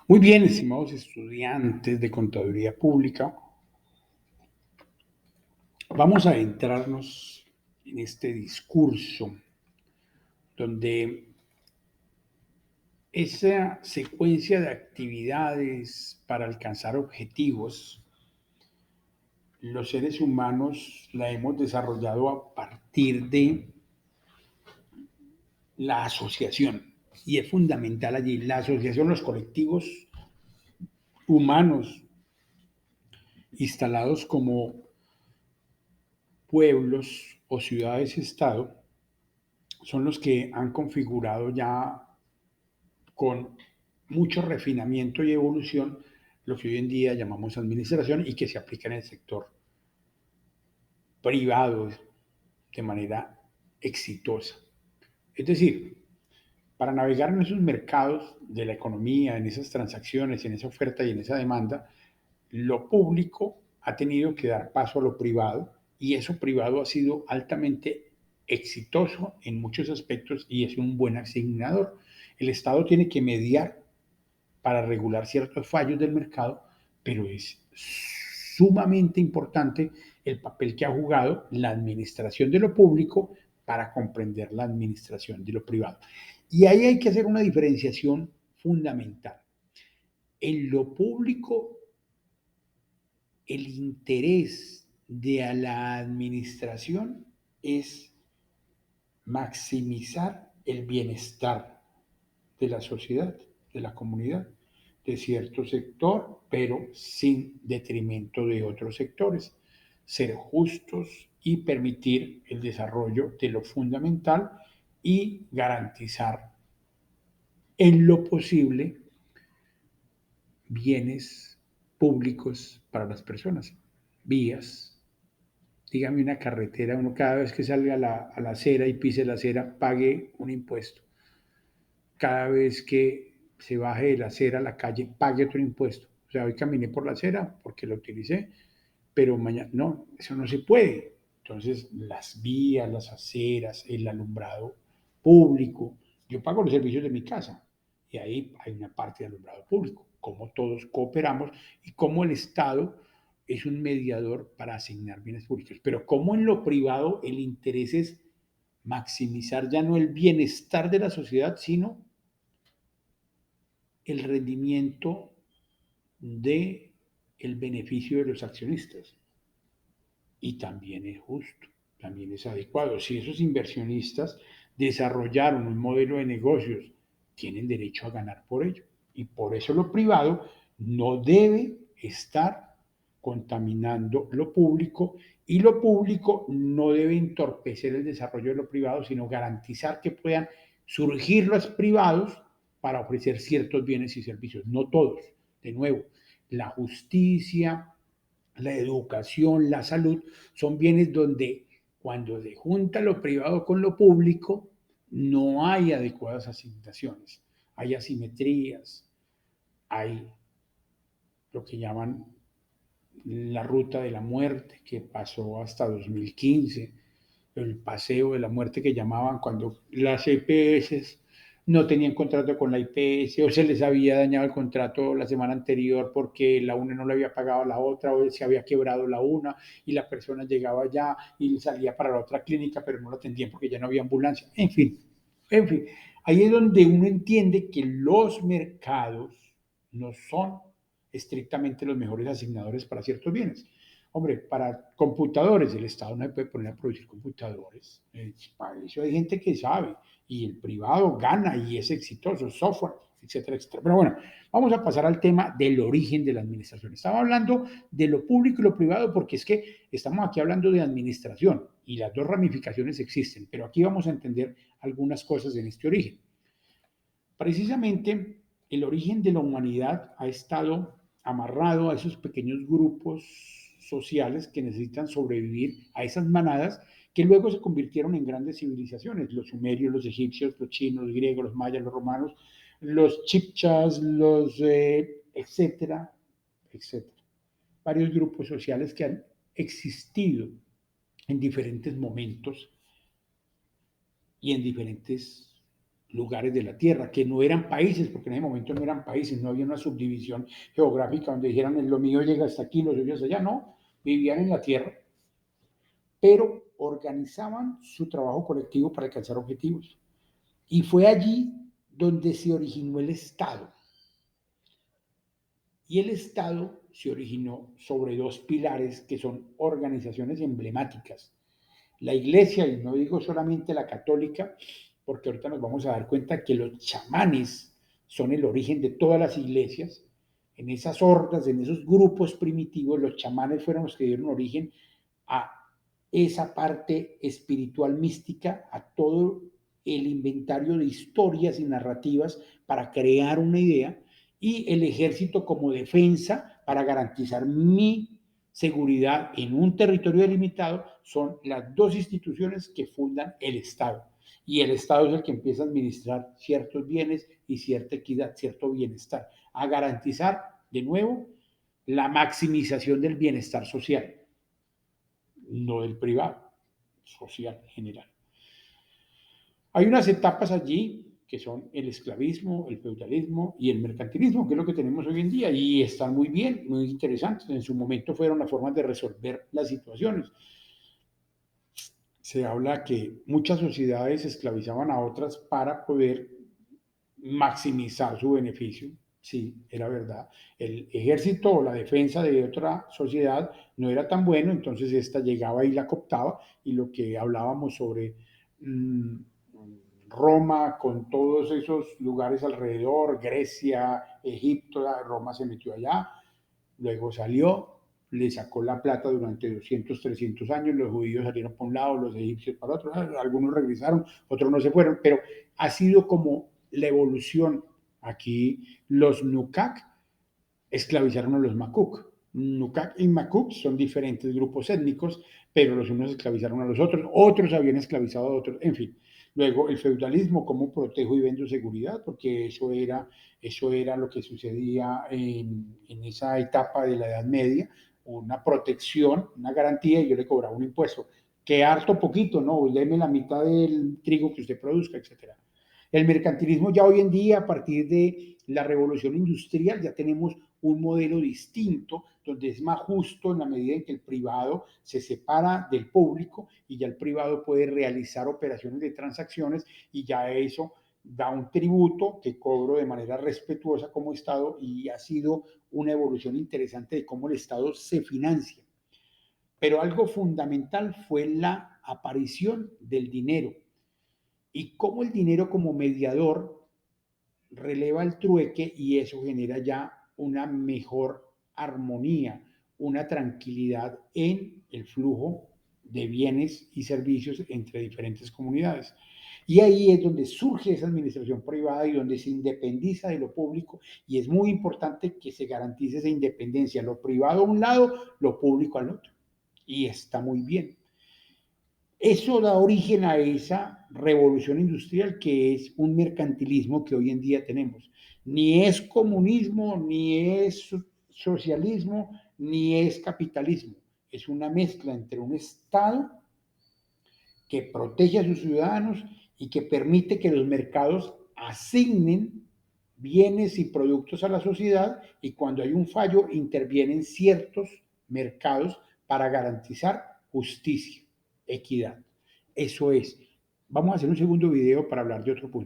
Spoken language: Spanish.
Muy bien, estimados estudiantes de Contaduría Pública, vamos a adentrarnos en este discurso donde esa secuencia de actividades para alcanzar objetivos, los seres humanos la hemos desarrollado a partir de la asociación. Y es fundamental allí la asociación, los colectivos humanos instalados como pueblos o ciudades-estado son los que han configurado ya con mucho refinamiento y evolución lo que hoy en día llamamos administración y que se aplica en el sector privado de manera exitosa. Es decir, para navegar en esos mercados de la economía, en esas transacciones, en esa oferta y en esa demanda, lo público ha tenido que dar paso a lo privado y eso privado ha sido altamente exitoso en muchos aspectos y es un buen asignador. El Estado tiene que mediar para regular ciertos fallos del mercado, pero es sumamente importante el papel que ha jugado la administración de lo público para comprender la administración de lo privado. Y ahí hay que hacer una diferenciación fundamental. En lo público, el interés de la administración es maximizar el bienestar de la sociedad, de la comunidad, de cierto sector, pero sin detrimento de otros sectores. Ser justos y permitir el desarrollo de lo fundamental y garantizar en lo posible bienes públicos para las personas, vías. Dígame una carretera, uno cada vez que salga a la acera y pise la acera, pague un impuesto. Cada vez que se baje de la acera a la calle, pague otro impuesto. O sea, hoy caminé por la acera porque la utilicé, pero mañana, no, eso no se puede. Entonces, las vías, las aceras, el alumbrado público, yo pago los servicios de mi casa y ahí hay una parte de alumbrado público, cómo todos cooperamos y cómo el Estado es un mediador para asignar bienes públicos. Pero cómo en lo privado el interés es maximizar ya no el bienestar de la sociedad, sino el rendimiento de el beneficio de los accionistas. Y también es justo, también es adecuado. Si esos inversionistas desarrollaron un modelo de negocios, tienen derecho a ganar por ello. Y por eso lo privado no debe estar contaminando lo público y lo público no debe entorpecer el desarrollo de lo privado, sino garantizar que puedan surgir los privados para ofrecer ciertos bienes y servicios, no todos. De nuevo, la justicia, la educación, la salud, son bienes donde cuando se junta lo privado con lo público, no hay adecuadas asignaciones, hay asimetrías, hay lo que llaman la ruta de la muerte, que pasó hasta 2015, el paseo de la muerte que llamaban cuando las EPS no tenían contrato con la IPS o se les había dañado el contrato la semana anterior porque la una no le había pagado a la otra o se había quebrado la una y la persona llegaba allá y salía para la otra clínica pero no la atendían porque ya no había ambulancia. En fin, ahí es donde uno entiende que los mercados no son estrictamente los mejores asignadores para ciertos bienes. Hombre, para computadores, el Estado no se puede poner a producir computadores. Para eso hay gente que sabe y el privado gana y es exitoso, software, etcétera, etcétera. Pero bueno, vamos a pasar al tema del origen de la administración. Estaba hablando de lo público y lo privado porque es que estamos aquí hablando de administración y las dos ramificaciones existen, pero aquí vamos a entender algunas cosas en este origen. Precisamente el origen de la humanidad ha estado amarrado a esos pequeños grupos sociales que necesitan sobrevivir a esas manadas que luego se convirtieron en grandes civilizaciones, los sumerios, los egipcios, los chinos, los griegos, los mayas, los romanos, los chipchas, los etcétera, etcétera. Varios grupos sociales que han existido en diferentes momentos y en diferentes lugares de la tierra, que no eran países, porque en ese momento no eran países, no había una subdivisión geográfica donde dijeran lo mío llega hasta aquí, lo suyo hasta allá, no, vivían en la tierra, pero organizaban su trabajo colectivo para alcanzar objetivos. Y fue allí donde se originó el Estado. Y el Estado se originó sobre dos pilares que son organizaciones emblemáticas. La iglesia, y no digo solamente la católica, porque ahorita nos vamos a dar cuenta que los chamanes son el origen de todas las iglesias. En esas hordas, en esos grupos primitivos, los chamanes fueron los que dieron origen a esa parte espiritual mística, a todo el inventario de historias y narrativas para crear una idea, y el ejército como defensa para garantizar mi seguridad en un territorio delimitado. Son las dos instituciones que fundan el Estado. Y el Estado es el que empieza a administrar ciertos bienes y cierta equidad, cierto bienestar, a garantizar, de nuevo, la maximización del bienestar social, no del privado, social general. Hay unas etapas allí que son el esclavismo, el feudalismo y el mercantilismo, que es lo que tenemos hoy en día, y están muy bien, muy interesantes. En su momento fueron las formas de resolver las situaciones. Se habla que muchas sociedades esclavizaban a otras para poder maximizar su beneficio. Sí, era verdad. El ejército o la defensa de otra sociedad no era tan bueno, entonces esta llegaba y la cooptaba, y lo que hablábamos sobre mmm, Roma con todos esos lugares alrededor, Grecia, Egipto, Roma se metió allá, luego salió, le sacó la plata durante 200, 300 años, los judíos salieron para un lado, los egipcios para otro, algunos regresaron, otros no se fueron, pero ha sido como la evolución. Aquí los Nukak esclavizaron a los Makuk. Nukak y Makuk son diferentes grupos étnicos, pero los unos esclavizaron a los otros, otros habían esclavizado a otros, en fin. Luego el feudalismo, cómo protejo y vendo seguridad, porque eso era lo que sucedía en esa etapa de la Edad Media, una protección, una garantía, y yo le cobraba un impuesto, que harto poquito, no, deme la mitad del trigo que usted produzca, etcétera. El mercantilismo ya hoy en día, a partir de la revolución industrial, ya tenemos un modelo distinto, donde es más justo en la medida en que el privado se separa del público y ya el privado puede realizar operaciones de transacciones, y ya eso da un tributo que cobro de manera respetuosa como Estado, y ha sido una evolución interesante de cómo el Estado se financia. Pero algo fundamental fue la aparición del dinero, y cómo el dinero como mediador releva el trueque, y eso genera ya una mejor armonía, una tranquilidad en el flujo de bienes y servicios entre diferentes comunidades. Y ahí es donde surge esa administración privada y donde se independiza de lo público, y es muy importante que se garantice esa independencia, lo privado a un lado, lo público al otro. Y está muy bien. Eso da origen a esa revolución industrial, que es un mercantilismo que hoy en día tenemos. Ni es comunismo, ni es socialismo, ni es capitalismo. Es una mezcla entre un Estado que protege a sus ciudadanos y que permite que los mercados asignen bienes y productos a la sociedad, y cuando hay un fallo intervienen ciertos mercados para garantizar justicia, equidad. Eso es. Vamos a hacer un segundo video para hablar de otro punto.